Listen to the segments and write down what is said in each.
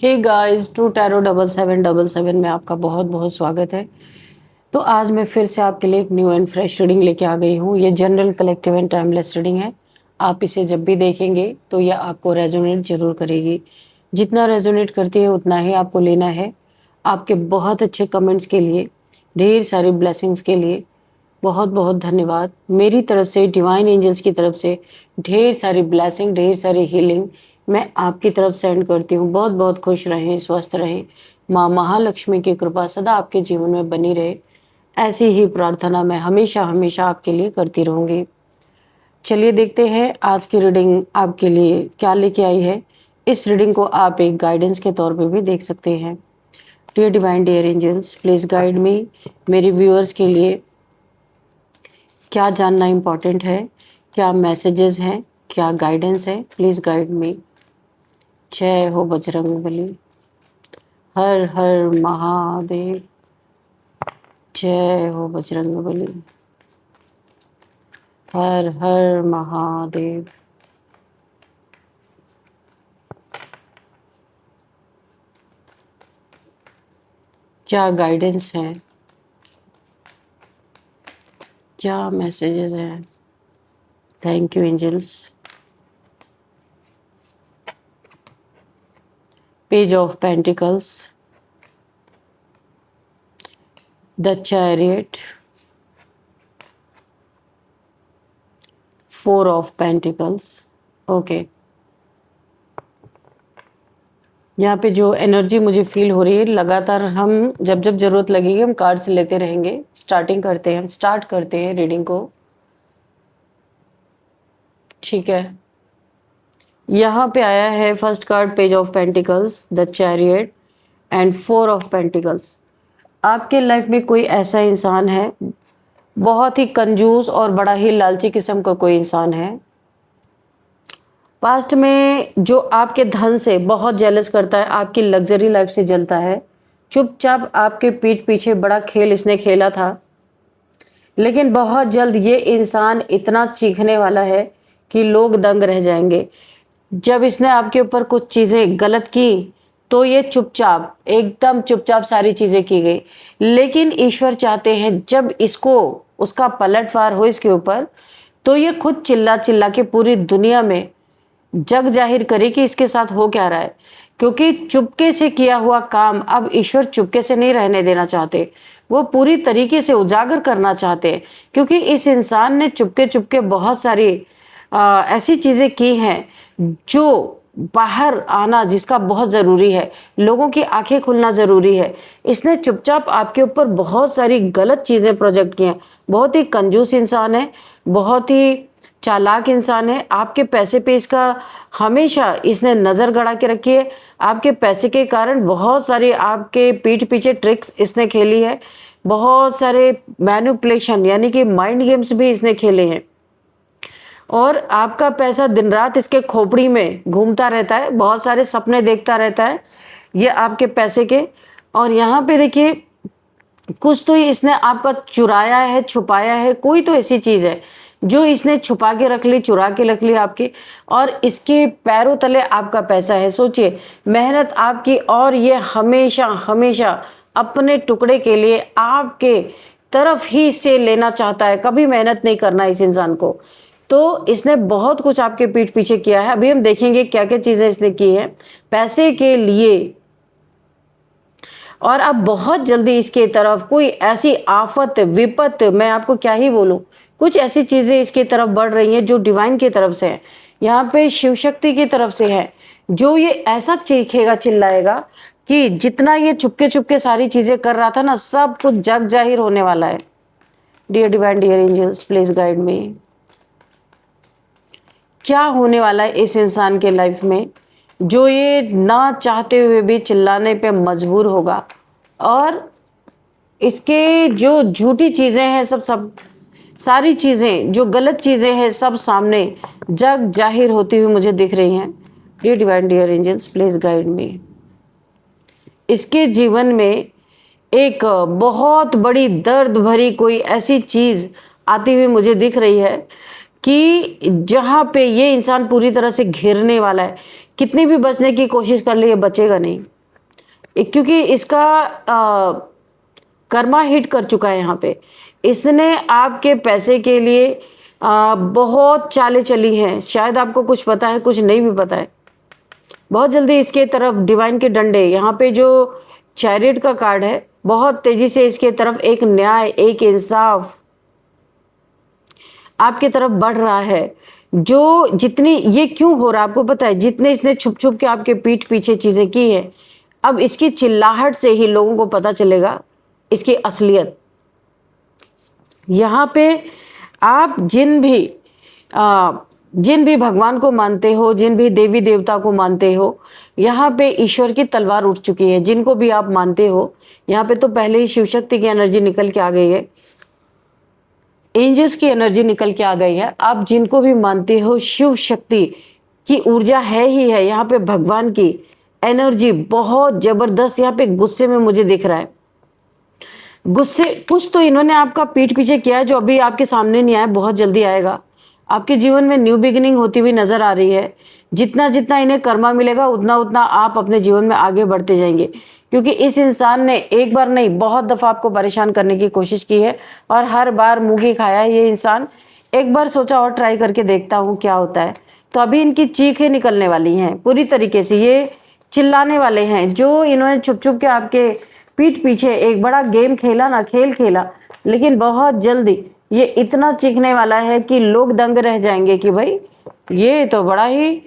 Hey guys, to tarot 7777 में आपका बहुत बहुत स्वागत है। तो आज मैं फिर से आपके लिए एक न्यू एंड फ्रेश रीडिंग लेके आ गई हूँ। ये general, collective and timeless reading है। आप इसे जब भी देखेंगे तो यह आपको रेजोनेट जरूर करेगी। जितना रेजोनेट करती है उतना ही आपको लेना है। आपके बहुत अच्छे कमेंट्स के लिए, ढेर सारी ब्लेसिंग्स के लिए बहुत बहुत धन्यवाद। मेरी तरफ से, डिवाइन एंजल्स की तरफ से ढेर सारी ब्लेसिंग, ढेर सारी हीलिंग मैं आपकी तरफ सेंड करती हूँ। बहुत बहुत खुश रहें, स्वस्थ रहें। माँ महालक्ष्मी की कृपा सदा आपके जीवन में बनी रहे, ऐसी ही प्रार्थना मैं हमेशा हमेशा आपके लिए करती रहूँगी। चलिए देखते हैं आज की रीडिंग आपके लिए क्या लेके आई है। इस रीडिंग को आप एक गाइडेंस के तौर पे भी देख सकते हैं। Dear divine, dear angels, please guide me. मेरे व्यूअर्स के लिए क्या जानना इम्पोर्टेंट है, क्या मैसेजेस हैं, क्या गाइडेंस है, प्लीज़ गाइड मी। जय हो बजरंगबली। हर हर महादेव। जय हो बजरंगबली। हर हर महादेव। क्या गाइडेंस है, क्या मैसेजेस हैं। Thank you angels. Page of pentacles, the chariot, 4 of pentacles. Okay, यहाँ पे जो एनर्जी मुझे फील हो रही है, लगातार हम जब जब जरूरत लगेगी हम कार्ड्स लेते रहेंगे। स्टार्ट करते हैं रीडिंग को। ठीक है, यहाँ पे आया है first card, page of pentacles, the chariot and 4 of pentacles. आपके लाइफ में कोई ऐसा इंसान है, बहुत ही कंजूस और बड़ा ही लालची किस्म का कोई इंसान है। पास्ट में जो आपके धन से बहुत जेलस करता है, आपकी लग्जरी लाइफ से जलता है। चुपचाप आपके पीठ पीछे बड़ा खेल इसने खेला था, लेकिन बहुत जल्द ये इंसान इतना चीखने वाला है कि लोग दंग रह जाएंगे। जब इसने आपके ऊपर कुछ चीज़ें गलत की तो ये चुपचाप, एकदम चुपचाप सारी चीज़ें की गई। लेकिन ईश्वर चाहते हैं जब इसको उसका पलटवार हो इसके ऊपर, तो ये खुद चिल्ला चिल्ला के पूरी दुनिया में जग जाहिर करे कि इसके साथ हो क्या रहा है। क्योंकि चुपके से किया हुआ काम अब ईश्वर चुपके से नहीं रहने देना चाहते, वो पूरी तरीके से उजागर करना चाहते हैं। क्योंकि इस इंसान ने चुपके चुपके बहुत सारी ऐसी चीज़ें की हैं जो बाहर आना जिसका बहुत ज़रूरी है, लोगों की आंखें खुलना ज़रूरी है। इसने चुपचाप आपके ऊपर बहुत सारी गलत चीज़ें प्रोजेक्ट की हैं। बहुत ही कंजूस इंसान है, बहुत ही चालाक इंसान है। आपके पैसे पे इसका हमेशा इसने नज़र गड़ा के रखी है। आपके पैसे के कारण बहुत सारी आपके पीठ पीछे ट्रिक्स इसने खेली है। बहुत सारे मैनिपुलेशन यानी कि माइंड गेम्स भी इसने खेले हैं। और आपका पैसा दिन रात इसके खोपड़ी में घूमता रहता है, बहुत सारे सपने देखता रहता है ये आपके पैसे के। और यहाँ पे देखिए, कुछ तो इसने आपका चुराया है, छुपाया है। कोई तो ऐसी चीज़ है जो इसने छुपा के रख ली, चुरा के रख ली आपकी, और इसके पैरों तले आपका पैसा है। सोचिए, मेहनत आपकी, और ये हमेशा हमेशा अपने टुकड़े के लिए आपके तरफ ही से लेना चाहता है। कभी मेहनत नहीं करना इस इंसान को। तो इसने बहुत कुछ आपके पीठ पीछे किया है। अभी हम देखेंगे क्या क्या चीज़ें इसने की हैं पैसे के लिए। और अब बहुत जल्दी इसके तरफ कोई ऐसी आफत, विपत, मैं आपको क्या ही बोलूं, कुछ ऐसी चीज़ें इसकी तरफ बढ़ रही हैं जो डिवाइन की तरफ से है, यहाँ पे शिव शक्ति की तरफ से है। जो ये ऐसा चीखेगा, चिल्लाएगा कि जितना ये चुपके चुपके सारी चीज़ें कर रहा था ना, सब कुछ जग जाहिर होने वाला है। Dear divine, dear angels, please guide me. क्या होने वाला है इस इंसान के लाइफ में जो ये ना चाहते हुए भी चिल्लाने पे मजबूर होगा, और इसके जो झूठी चीज़ें हैं, सब सारी चीज़ें जो गलत चीज़ें हैं सब सामने जग जाहिर होती हुई मुझे दिख रही हैं। Dear divine, dear angels, please guide me. इसके जीवन में एक बहुत बड़ी दर्द भरी कोई ऐसी चीज़ आती हुई मुझे दिख रही है कि जहाँ पे ये इंसान पूरी तरह से घिरने वाला है। कितनी भी बचने की कोशिश कर ले, ये बचेगा नहीं। क्योंकि इसका कर्मा हिट कर चुका है यहाँ पे। इसने आपके पैसे के लिए बहुत चालें चली हैं। शायद आपको कुछ पता है, कुछ नहीं भी पता है। बहुत जल्दी इसके तरफ डिवाइन के डंडे, यहाँ पे जो चैरियट का कार्ड है, बहुत तेजी से इसके तरफ एक न्याय, एक इंसाफ आपकी तरफ बढ़ रहा है। जो जितनी ये क्यों हो रहा है आपको पता है? जितने इसने छुप छुप के आपके पीठ पीछे चीजें की है, अब इसकी चिल्लाहट से ही लोगों को पता चलेगा इसकी असलियत। यहाँ पे आप जिन भी भगवान को मानते हो, जिन भी देवी देवता को मानते हो, यहाँ पे ईश्वर की तलवार उठ चुकी है। जिनको भी आप मानते हो, यहाँ पे तो पहले ही शिव शक्ति की एनर्जी निकल के आ गई है, एंजल्स की एनर्जी निकल के आ गई है। आप जिनको भी मानते हो, शिव शक्ति की ऊर्जा है ही है। यहाँ पे भगवान की एनर्जी बहुत जबरदस्त यहाँ पे गुस्से में मुझे दिख रहा है। गुस्से कुछ तो इन्होंने आपका पीठ पीछे किया है जो अभी आपके सामने नहीं आया, बहुत जल्दी आएगा। आपके जीवन में न्यू बिगिनिंग होती हुई नजर आ रही है। जितना जितना इन्हें कर्मा मिलेगा, उतना उतना आप अपने जीवन में आगे बढ़ते जाएंगे। क्योंकि इस इंसान ने एक बार नहीं, बहुत दफा आपको परेशान करने की कोशिश की है और हर बार मुंह खाया है ये इंसान। एक बार सोचा और ट्राई करके देखता हूँ क्या होता है। तो अभी इनकी चीखें निकलने वाली हैं पूरी तरीके से। ये चिल्लाने वाले हैं। जो इन्होंने छुप छुप के आपके पीठ पीछे एक बड़ा गेम खेला ना, खेल खेला, लेकिन बहुत जल्दी ये इतना चीखने वाला है कि लोग दंग रह जाएंगे कि भाई ये तो बड़ा ही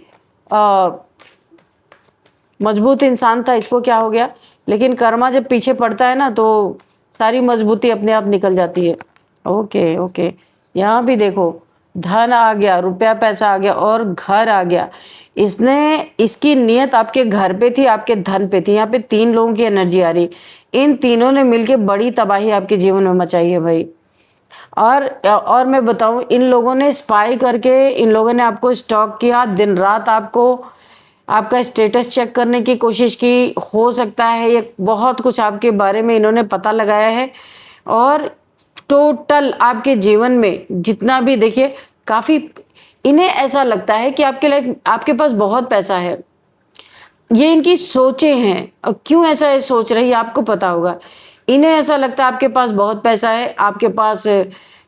मजबूत इंसान था, इसको क्या हो गया। लेकिन कर्मा जब पीछे पड़ता है ना, तो सारी मजबूती अपने आप निकल जाती है। ओके ओके, यहाँ भी देखो, धन आ गया, रुपया पैसा आ गया और घर आ गया। इसकी नियत आपके घर पे थी, आपके धन पे थी। यहाँ पे 3 लोगों की एनर्जी आ रही। इन तीनों ने मिलके बड़ी तबाही आपके जीवन में मचाई है भाई। और मैं बताऊं, इन लोगों ने स्पाई करके, इन लोगों ने आपको स्टॉक किया, दिन रात आपको आपका स्टेटस चेक करने की कोशिश की। हो सकता है ये बहुत कुछ आपके बारे में इन्होंने पता लगाया है। और टोटल आपके जीवन में जितना भी, देखिए, काफी इन्हें ऐसा लगता है कि आपके पास बहुत पैसा है। ये इनकी सोचें हैं। और क्यों ऐसा ये सोच रही है आपको पता होगा। इन्हें ऐसा लगता है आपके पास बहुत पैसा है, आपके पास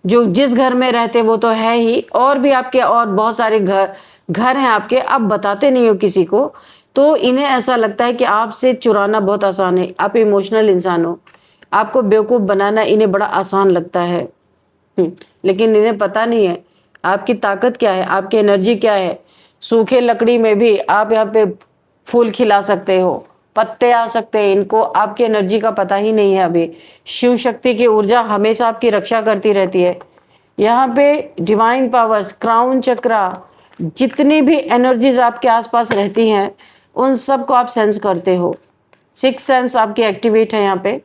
जो जिस घर में रहते वो तो है ही, और भी आपके और बहुत सारे घर हैं आपके, आप बताते नहीं हो किसी को। तो इन्हें ऐसा लगता है कि आपसे चुराना बहुत आसान है। आप इमोशनल इंसान हो, आपको बेवकूफ़ बनाना इन्हें बड़ा आसान लगता है। लेकिन इन्हें पता नहीं है आपकी ताकत क्या है, आपकी एनर्जी क्या है। सूखे लकड़ी में भी आप यहाँ पे फूल खिला सकते हो, पत्ते आ सकते हैं। इनको आपकी एनर्जी का पता ही नहीं है अभी। शिव शक्ति की ऊर्जा हमेशा आपकी रक्षा करती रहती है। यहाँ पे डिवाइन पावर्स, क्राउन चक्रा, जितनी भी एनर्जीज आपके आसपास रहती हैं, उन सब को आप सेंस करते हो। 6 सेंस आपके एक्टिवेट है यहाँ पे।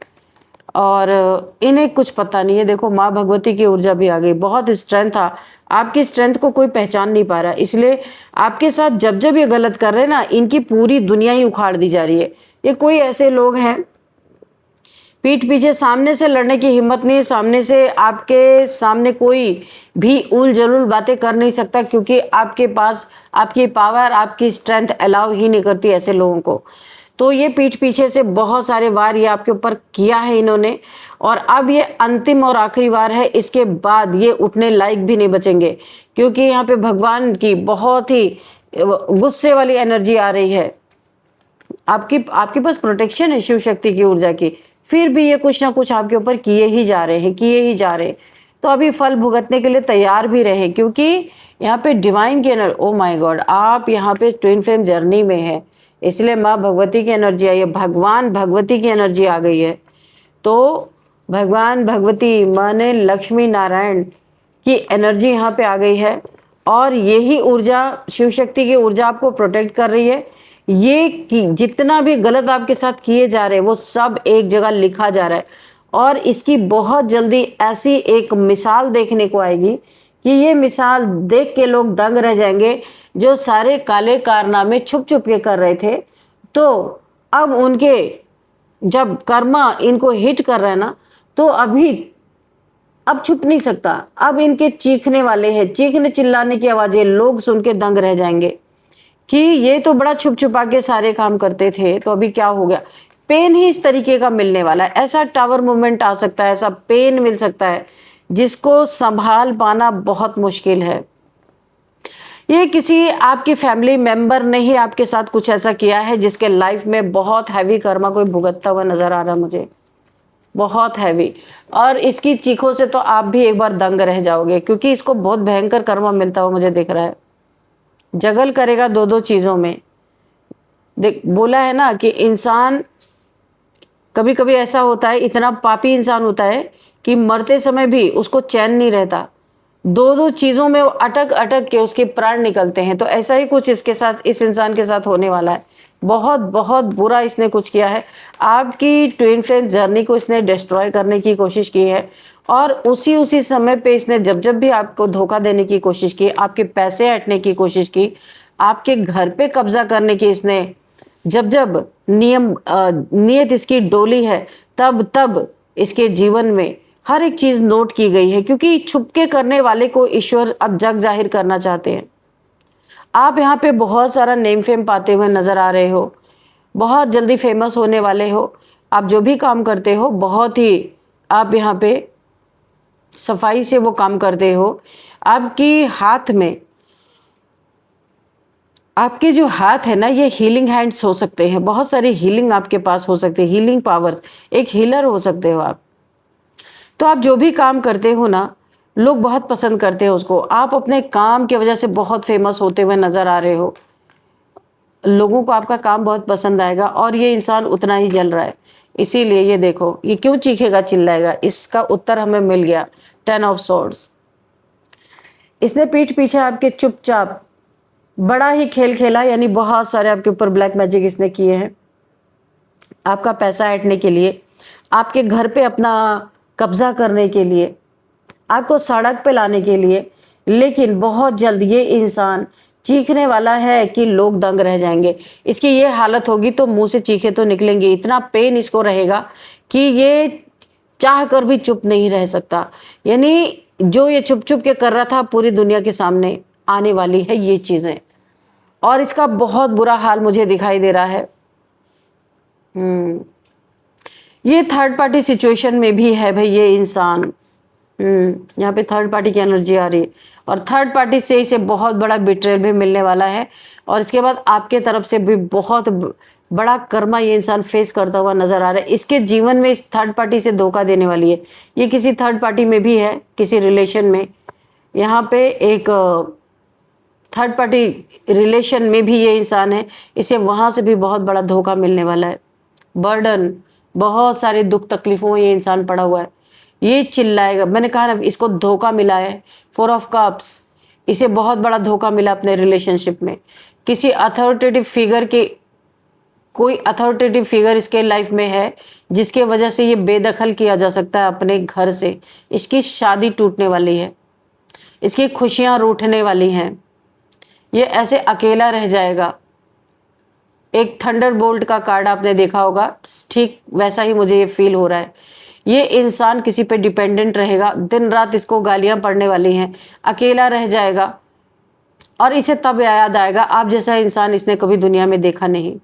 और इन्हें कुछ पता नहीं है। देखो, माँ भगवती की ऊर्जा भी आ गई। बहुत स्ट्रेंथ था, आपकी स्ट्रेंथ को कोई पहचान नहीं पा रहा। इसलिए आपके साथ जब जब ये गलत कर रहे हैं ना, इनकी पूरी दुनिया ही उखाड़ दी जा रही है। ये कोई ऐसे लोग हैं, पीठ पीछे सामने से लड़ने की हिम्मत नहीं, सामने से आपके सामने कोई भी उल जलूल बातें कर नहीं सकता, क्योंकि आपके पास आपकी पावर, आपकी स्ट्रेंथ अलाउ ही नहीं करती ऐसे लोगों को। तो ये पीठ पीछे से बहुत सारे वार ये आपके ऊपर किया है इन्होंने, और अब ये अंतिम और आखिरी वार है। इसके बाद ये उठने लायक भी नहीं बचेंगे, क्योंकि यहाँ पे भगवान की बहुत ही गुस्से वाली एनर्जी आ रही है। आपके पास प्रोटेक्शन है शिव शक्ति की ऊर्जा की, फिर भी ये कुछ ना कुछ आपके ऊपर किए ही जा रहे हैं। तो अभी फल भुगतने के लिए तैयार भी रहे, क्योंकि यहाँ पे डिवाइन की एनर्जी, ओ माय गॉड, आप यहाँ पे ट्विन फ्लेम जर्नी में है। इसलिए माँ भगवती की एनर्जी आई है, भगवान भगवती की एनर्जी आ गई है। तो भगवान भगवती माने लक्ष्मी नारायण की एनर्जी यहाँ पे आ गई है। और यही ऊर्जा, शिव शक्ति की ऊर्जा आपको प्रोटेक्ट कर रही है। ये कि जितना भी गलत आपके साथ किए जा रहे हैं, वो सब एक जगह लिखा जा रहा है। और इसकी बहुत जल्दी ऐसी एक मिसाल देखने को आएगी कि ये मिसाल देख के लोग दंग रह जाएंगे। जो सारे काले कारनामे छुप छुप के कर रहे थे, तो अब उनके जब कर्मा इनको हिट कर रहा है ना, तो अब छुप नहीं सकता। अब इनके चीखने वाले हैं, चीखने चिल्लाने की आवाजें लोग सुन के दंग रह जाएंगे कि ये तो बड़ा छुप छुपा के सारे काम करते थे, तो अभी क्या हो गया। पेन ही इस तरीके का मिलने वाला है। ऐसा टावर मूवमेंट आ सकता है, ऐसा पेन मिल सकता है जिसको संभाल पाना बहुत मुश्किल है। ये किसी आपकी फैमिली मेंबर ने ही आपके साथ कुछ ऐसा किया है जिसके लाइफ में बहुत हैवी कर्मा कोई भुगतता हुआ नजर आ रहा है मुझे, बहुत हैवी। और इसकी चीखों से तो आप भी एक बार दंग रह जाओगे, क्योंकि इसको बहुत भयंकर कर्मा मिलता हुआ मुझे दिख रहा है। जगल करेगा दो दो चीजों में। देख, बोला है ना कि इंसान कभी कभी ऐसा होता है, इतना पापी इंसान होता है कि मरते समय भी उसको चैन नहीं रहता, दो दो चीजों में वो अटक अटक के उसके प्राण निकलते हैं। तो ऐसा ही कुछ इसके साथ, इस इंसान के साथ होने वाला है। बहुत बहुत बुरा इसने कुछ किया है। आपकी ट्विन फ्लेम जर्नी को इसने डिस्ट्रॉय करने की कोशिश की है, और उसी समय पे इसने जब जब भी आपको धोखा देने की कोशिश की, आपके पैसे ऐंठने की कोशिश की, आपके घर पे कब्जा करने की इसने जब जब नियत इसकी डोली है, तब तब इसके जीवन में हर एक चीज नोट की गई है, क्योंकि छुपके करने वाले को ईश्वर अब जग जाहिर करना चाहते हैं। आप यहाँ पे बहुत सारा नेम फेम पाते हुए नजर आ रहे हो, बहुत जल्दी फेमस होने वाले हो। आप जो भी काम करते हो बहुत ही आप यहाँ पे सफाई से वो काम करते हो। आपकी हाथ में, आपके जो हाथ है ना, ये हीलिंग हैंड्स हो सकते हैं। बहुत सारी हीलिंग आपके पास हो सकती है, हीलिंग पावर्स, एक हीलर हो सकते हो आप। तो आप जो भी काम करते हो ना, लोग बहुत पसंद करते हैं उसको। आप अपने काम की वजह से बहुत फेमस होते हुए नजर आ रहे हो, लोगों को आपका काम बहुत पसंद आएगा, और ये इंसान उतना ही जल रहा है। इसीलिए ये देखो, ये क्यों चीखेगा चिल्लाएगा, इसका उत्तर हमें मिल गया। 10 ऑफ सॉर्ड्स। इसने पीठ पीछे आपके चुपचाप बड़ा ही खेल खेला, यानी बहुत सारे आपके ऊपर ब्लैक मैजिक इसने किए हैं, आपका पैसा ऐंठने के लिए, आपके घर पे अपना कब्जा करने के लिए, आपको सड़क पे लाने के लिए। लेकिन बहुत जल्द ये इंसान चीखने वाला है कि लोग दंग रह जाएंगे। इसकी ये हालत होगी तो मुंह से चीखे तो निकलेंगे, इतना पेन इसको रहेगा कि ये चाह कर भी चुप नहीं रह सकता। यानी जो ये चुप चुप के कर रहा था, पूरी दुनिया के सामने आने वाली है ये चीजें, और इसका बहुत बुरा हाल मुझे दिखाई दे रहा है। ये थर्ड पार्टी सिचुएशन में भी है भाई ये इंसान। यहाँ पे थर्ड पार्टी की एनर्जी आ रही है, और थर्ड पार्टी से इसे बहुत बड़ा बिट्रेल भी मिलने वाला है, और इसके बाद आपके तरफ से भी बहुत बड़ा कर्मा ये इंसान फेस करता हुआ नजर आ रहा है। इसके जीवन में इस थर्ड पार्टी से धोखा देने वाली है। ये किसी थर्ड पार्टी में भी है, किसी रिलेशन में। यहाँ पे एक थर्ड पार्टी रिलेशन में भी ये इंसान है, इसे वहां से भी बहुत बड़ा धोखा मिलने वाला है। बर्डन, बहुत सारे दुख तकलीफों में ये इंसान पड़ा हुआ है। ये चिल्लाएगा, मैंने कहा ना इसको धोखा मिला है। 4 ऑफ कप्स, इसे बहुत बड़ा धोखा मिला अपने रिलेशनशिप में। किसी अथॉरिटेटिव फिगर के, कोई अथॉरिटेटिव फिगर इसके लाइफ में है जिसके वजह से ये बेदखल किया जा सकता है अपने घर से। इसकी शादी टूटने वाली है, इसकी खुशियां रूठने वाली हैं, ये ऐसे अकेला रह जाएगा। एक थंडरबोल्ट का कार्ड आपने देखा होगा, ठीक वैसा ही मुझे ये फील हो रहा है। ये इंसान किसी पे डिपेंडेंट रहेगा, दिन रात इसको गालियां पड़ने वाली हैं, अकेला रह जाएगा, और इसे तब याद आएगा आप जैसा इंसान इसने कभी दुनिया में देखा नहीं।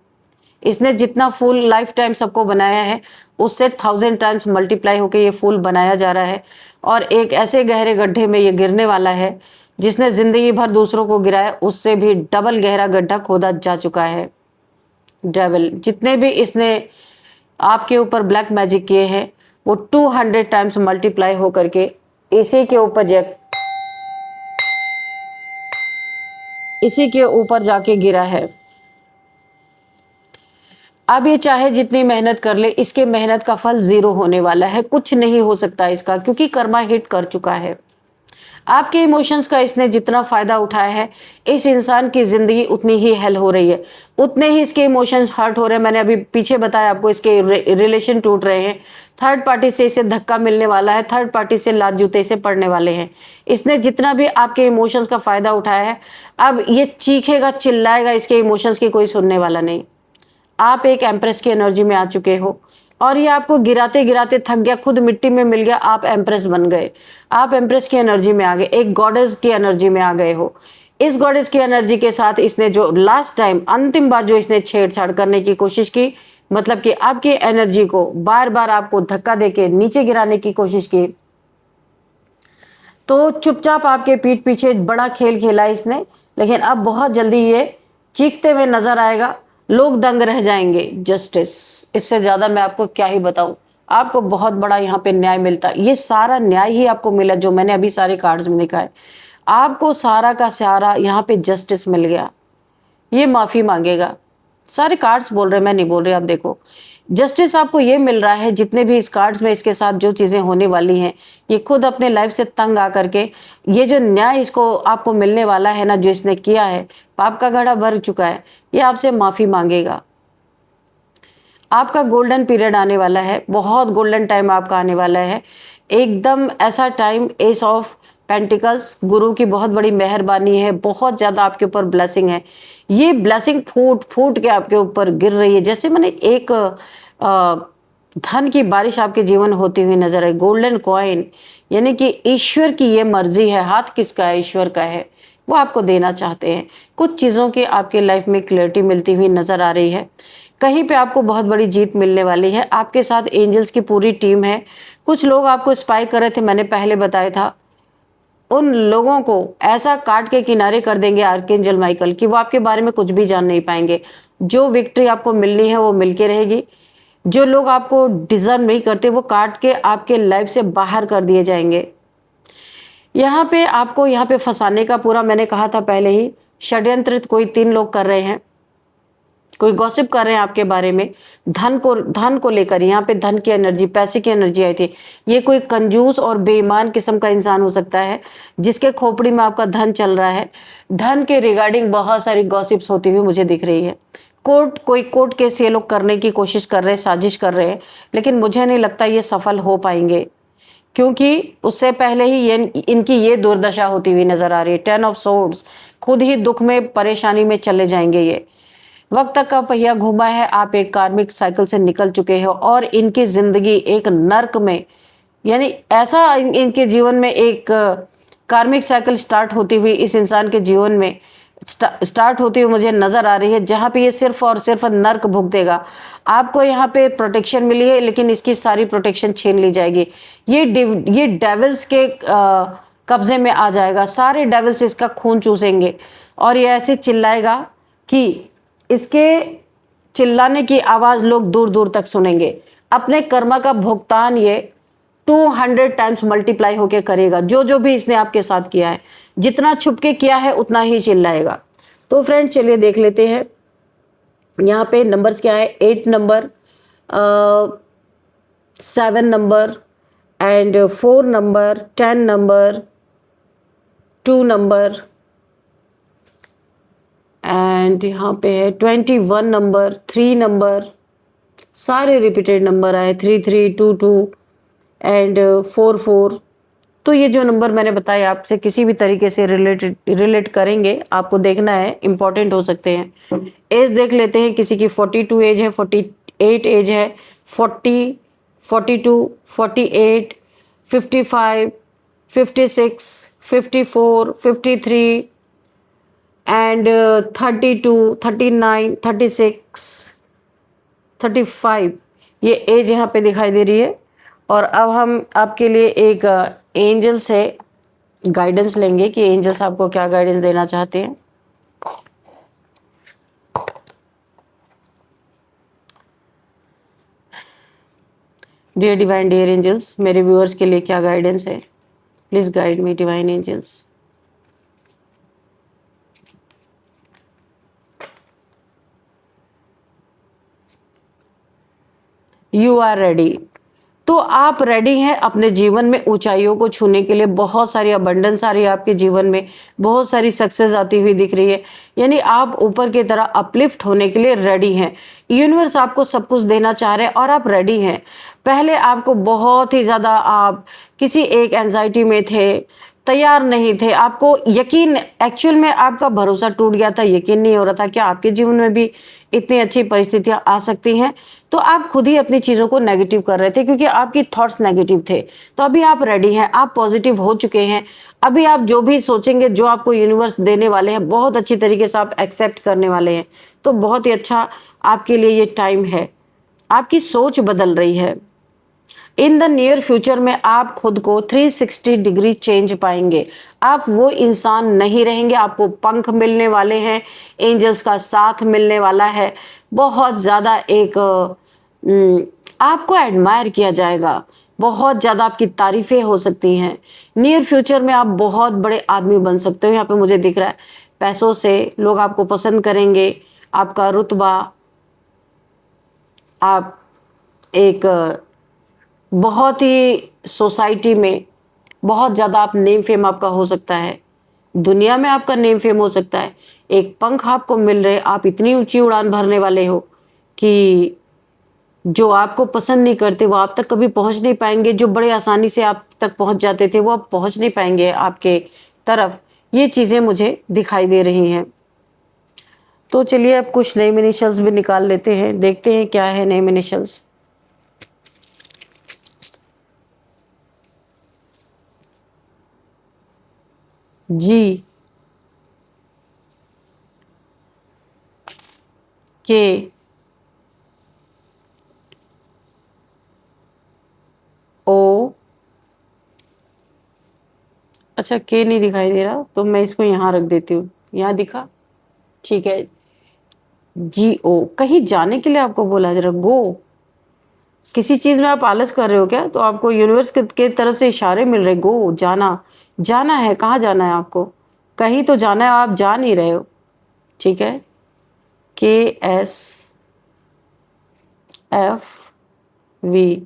इसने जितना फूल लाइफ टाइम सबको बनाया है, उससे 1000 टाइम्स मल्टीप्लाई होकर ये फूल बनाया जा रहा है, और एक ऐसे गहरे गड्ढे में ये गिरने वाला है जिसने जिंदगी भर दूसरों को गिराया, उससे भी डबल गहरा गड्ढा खोदा जा चुका है। डेविल, जितने भी इसने आपके ऊपर ब्लैक मैजिक किए हैं, वो 200 टाइम्स मल्टीप्लाई होकर के इसी के ऊपर जाके गिरा है। अब ये चाहे जितनी मेहनत कर ले, इसके मेहनत का फल 0 होने वाला है, कुछ नहीं हो सकता इसका, क्योंकि कर्मा हिट कर चुका है। आपके इमोशंस का इसने जितना फायदा उठाया है, इस इंसान की जिंदगी उतनी ही हेल हो रही है, उतने ही इसके इमोशंस हर्ट हो रहे हैं। मैंने अभी पीछे बताया आपको, इसके रिलेशन टूट रहे हैं, थर्ड पार्टी से इसे धक्का मिलने वाला है, थर्ड पार्टी से लात जूते से पड़ने वाले हैं। इसने जितना भी आपके इमोशंस का फायदा उठाया है, अब ये चीखेगा चिल्लाएगा, इसके इमोशंस की कोई सुनने वाला नहीं। आप एक एम्प्रेस की एनर्जी में आ चुके हो, और ये आपको गिराते गिराते थक गया, खुद मिट्टी में मिल गया, आप एम्प्रेस बन गए, आप एम्प्रेस की एनर्जी में आ गए, एक गॉडेस की एनर्जी में आ गए हो। इस गॉडेस की एनर्जी के साथ इसने जो लास्ट टाइम, अंतिम बार जो इसने छेड़छाड़ करने की कोशिश की, मतलब कि आपकी एनर्जी को बार बार आपको धक्का देके नीचे गिराने की कोशिश की, तो चुपचाप आपके पीठ पीछे बड़ा खेल खेला इसने, लेकिन अब बहुत जल्दी ये चीखते हुए नजर आएगा, लोग दंग रह जाएंगे। जस्टिस, इससे ज्यादा मैं आपको क्या ही बताऊं। आपको बहुत बड़ा यहाँ पे न्याय मिलता है, ये सारा न्याय ही आपको मिला जो मैंने अभी सारे कार्ड्स में लिखा है। आपको सारा का सारा यहाँ पे जस्टिस मिल गया। ये माफी मांगेगा, सारे कार्ड्स बोल रहे, मैं नहीं बोल रही। आप देखो, जस्टिस आपको ये मिल रहा है, जितने भी इस कार्ड्स में इसके साथ जो चीजें होने वाली हैं, ये खुद अपने लाइफ से तंग आकर के ये जो न्याय इसको आपको मिलने वाला है ना, जो इसने किया है, पाप का घड़ा भर चुका है, ये आपसे माफी मांगेगा। आपका गोल्डन पीरियड आने वाला है, बहुत गोल्डन टाइम आपका आने वाला है, एकदम ऐसा टाइम। एस ऑफ पेंटिकल्स, गुरु की बहुत बड़ी मेहरबानी है, बहुत ज्यादा आपके ऊपर ब्लेसिंग है। ये ब्लेसिंग फूट फूट के आपके ऊपर गिर रही है, जैसे मैंने एक धन की बारिश आपके जीवन होती हुई नजर आई। गोल्डन कॉइन, यानी कि ईश्वर की ये मर्जी है, हाथ किसका है, ईश्वर का है, वो आपको देना चाहते हैं। कुछ चीजों की आपके लाइफ में क्लैरिटी मिलती हुई नजर आ रही है, कहीं पे आपको बहुत बड़ी जीत मिलने वाली है। आपके साथ एंजल्स की पूरी टीम है। कुछ लोग आपको स्पाई कर रहे थे, मैंने पहले बताया था, उन लोगों को ऐसा काट के किनारे कर देंगे आर्कएंजल माइकल कि वो आपके बारे में कुछ भी जान नहीं पाएंगे। जो विक्ट्री आपको मिलनी है वो मिलके रहेगी। जो लोग आपको डिजर्व नहीं करते वो काट के आपके लाइफ से बाहर कर दिए जाएंगे। यहाँ पे आपको यहाँ पे फंसाने का पूरा, मैंने कहा था पहले ही, षड्यंत्र कोई 3 लोग कर रहे हैं, कोई गॉसिप कर रहे हैं आपके बारे में। धन को लेकर, यहाँ पे धन की एनर्जी, पैसे की एनर्जी आई थी। ये कोई कंजूस और बेईमान किस्म का इंसान हो सकता है जिसके खोपड़ी में आपका धन चल रहा है। धन के रिगार्डिंग बहुत सारी गॉसिप्स होती हुई मुझे दिख रही है। कोई कोर्ट केस ये लोग करने की कोशिश कर रहे हैं, साजिश कर रहे हैं, लेकिन मुझे नहीं लगता ये सफल हो पाएंगे, क्योंकि उससे पहले ही ये इनकी ये दुर्दशा होती हुई नजर आ रही है। 10 ऑफ सोर्ड्स, खुद ही दुख में, परेशानी में चले जाएंगे। ये वक्त तक का पहिया घुमा है, आप एक कार्मिक साइकिल से निकल चुके हो और इनकी जिंदगी एक नर्क में, यानी ऐसा इनके जीवन में एक कार्मिक साइकिल स्टार्ट होती हुई इस इंसान के जीवन में स्टार्ट होती हुई मुझे नजर आ रही है, जहां पे ये सिर्फ और सिर्फ नर्क भुगतेगा। आपको यहाँ पे प्रोटेक्शन मिली है, लेकिन इसकी सारी प्रोटेक्शन छीन ली जाएगी। ये डेविल्स के कब्जे में आ जाएगा। सारे डेविल्स इसका खून चूसेंगे और ये ऐसे चिल्लाएगा कि इसके चिल्लाने की आवाज लोग दूर दूर तक सुनेंगे। अपने कर्म का भुगतान ये 200 टाइम्स मल्टीप्लाई होके करेगा। जो भी इसने आपके साथ किया है, जितना छुपके किया है उतना ही चिल्लाएगा। तो फ्रेंड्स चलिए देख लेते हैं यहाँ पे नंबर्स क्या है। 8 number, 7 number and 4 number, 10 number, 2 number and यहाँ पे है 21 नंबर, 3 नंबर, सारे रिपीटेड नंबर आए, 3 3 2 2 एंड 4 4। तो ये जो नंबर मैंने बताया आपसे किसी भी तरीके से रिलेट करेंगे, आपको देखना है, इंपॉर्टेंट हो सकते हैं। एज देख लेते हैं, किसी की 42 एज है, 48 एज है, 40, 42, 48, 55, 56, 54, 53 एंड 32, 39, 36, 35, ये एज यहाँ पे दिखाई दे रही है। और अब हम आपके लिए एक एंजल से गाइडेंस लेंगे कि एंजल्स आपको क्या गाइडेंस देना चाहते हैं। डियर डिवाइन, डियर एंजल्स, मेरे व्यूअर्स के लिए क्या गाइडेंस है, please guide me divine angels. You are ready. तो आप रेडी हैं अपने जीवन में ऊंचाइयों को छूने के लिए। बहुत सारी अबंडेंस आ रही है आपके जीवन में, बहुत सारी सक्सेस आती हुई दिख रही है, यानी आप ऊपर की तरह अपलिफ्ट होने के लिए रेडी हैं। यूनिवर्स आपको सब कुछ देना चाह रहे हैं और आप रेडी हैं। पहले आपको बहुत ही ज़्यादा, आप किसी एक एंजाइटी में थे, तैयार नहीं थे, आपको यकीन, एक्चुअल में आपका भरोसा टूट गया था, यकीन नहीं हो रहा था कि आपके जीवन में भी इतनी अच्छी परिस्थितियां आ सकती हैं। तो आप खुद ही अपनी चीज़ों को नेगेटिव कर रहे थे क्योंकि आपकी थॉट्स नेगेटिव थे। तो अभी आप रेडी हैं, आप पॉजिटिव हो चुके हैं। अभी आप जो भी सोचेंगे, जो आपको यूनिवर्स देने वाले हैं, बहुत अच्छी तरीके से आप एक्सेप्ट करने वाले हैं। तो बहुत ही अच्छा आपके लिए ये टाइम है। आपकी सोच बदल रही है। इन द नियर फ्यूचर में आप खुद को 360 डिग्री चेंज पाएंगे। आप वो इंसान नहीं रहेंगे, आपको पंख मिलने वाले हैं, एंजल्स का साथ मिलने वाला है। बहुत ज़्यादा एक आपको एडमायर किया जाएगा, बहुत ज़्यादा आपकी तारीफें हो सकती हैं। नियर फ्यूचर में आप बहुत बड़े आदमी बन सकते हो। यहाँ पे मुझे दिख रहा है पैसों से लोग आपको पसंद करेंगे, आपका रुतबा, आप एक बहुत ही सोसाइटी में बहुत ज़्यादा आप नेम फेम आपका हो सकता है, दुनिया में आपका नेम फेम हो सकता है। एक पंख आपको मिल रहे, आप इतनी ऊंची उड़ान भरने वाले हो कि जो आपको पसंद नहीं करते वो आप तक कभी पहुंच नहीं पाएंगे। जो बड़े आसानी से आप तक पहुंच जाते थे वो अब पहुंच नहीं पाएंगे आपके तरफ। ये चीज़ें मुझे दिखाई दे रही हैं। तो चलिए अब कुछ नेम इनिशियल्स भी निकाल लेते हैं, देखते हैं क्या है नेम इनिशियल्स। जी, के, ओ, अच्छा के नहीं दिखाई दे रहा तो मैं इसको यहाँ रख देती हूँ, यहाँ दिखा, ठीक है। जी ओ, कहीं जाने के लिए आपको बोला जरा गो, किसी चीज में आप आलस कर रहे हो क्या, तो आपको यूनिवर्स के तरफ से इशारे मिल रहे, गो, जाना, जाना है। कहाँ जाना है आपको, कहीं तो जाना है, आप जा नहीं रहे हो, ठीक है। के एस एफ वी,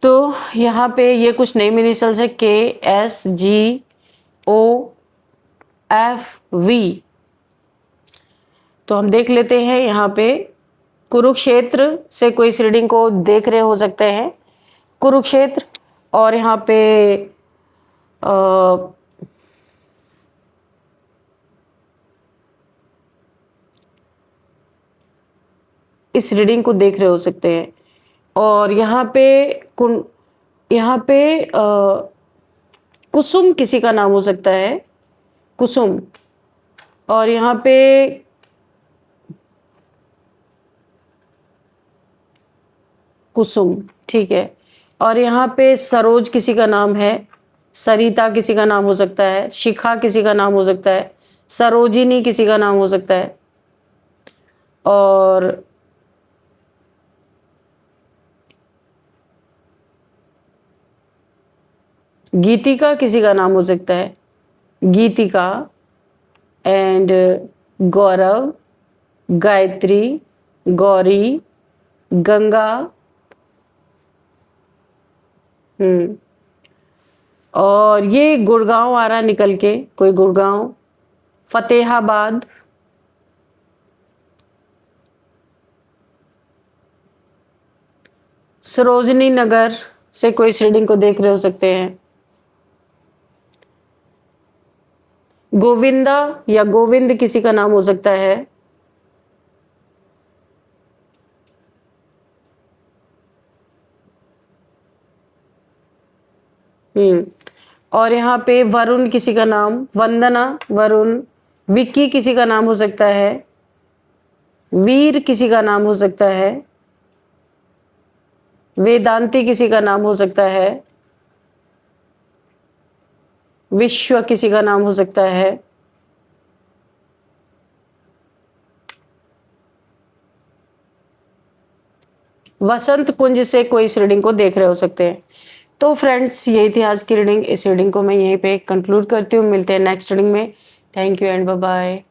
तो यहाँ पे ये कुछ नेम इनिशियल्स है, K S G O F V. तो हम देख लेते हैं यहाँ पे कुरुक्षेत्र से कोई इस रीडिंग को देख रहे हो सकते हैं, कुरुक्षेत्र। और यहाँ पे इस रीडिंग को देख रहे हो सकते हैं। और यहाँ पे कुसुम किसी का नाम हो सकता है, कुसुम। और यहाँ पे कुसुम, ठीक है। और यहाँ पे सरोज किसी का नाम है, सरिता किसी का नाम हो सकता है, शिखा किसी का नाम हो सकता है, सरोजिनी किसी का नाम हो सकता है, और गीतिका किसी का नाम हो सकता है, गीतिका, एंड गौरव, गायत्री, गौरी, गंगा, और ये गुड़गांव आ रहा निकल के, कोई गुड़गांव, फतेहाबाद, सरोजनी नगर से कोई इस रीडिंग को देख रहे हो सकते हैं, गोविंदा या गोविंद किसी का नाम हो सकता है, और यहाँ पे वरुण किसी का नाम, वंदना, वरुण, विक्की किसी का नाम हो सकता है, वीर किसी का नाम हो सकता है, वेदांती किसी का नाम हो सकता है, विश्व किसी का नाम हो सकता है, वसंत कुंज से कोई इस रीडिंग को देख रहे हो सकते हैं। तो फ्रेंड्स यही थी आज की रीडिंग। इस रीडिंग को मैं यहीं पे कंक्लूड करती हूँ, मिलते हैं नेक्स्ट रीडिंग में। Thank you and bye bye.